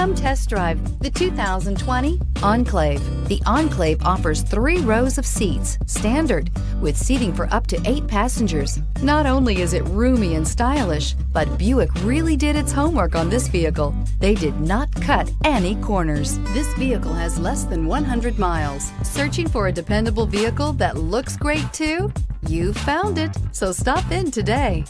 Come test drive the 2020 Enclave. The Enclave offers 3 rows of seats, standard, with seating for up to 8 passengers. Not only is it roomy and stylish, but Buick really did its homework on this vehicle. They did not cut any corners. This vehicle has less than 100 miles. Searching for a dependable vehicle that looks great too? You found it, so stop in today.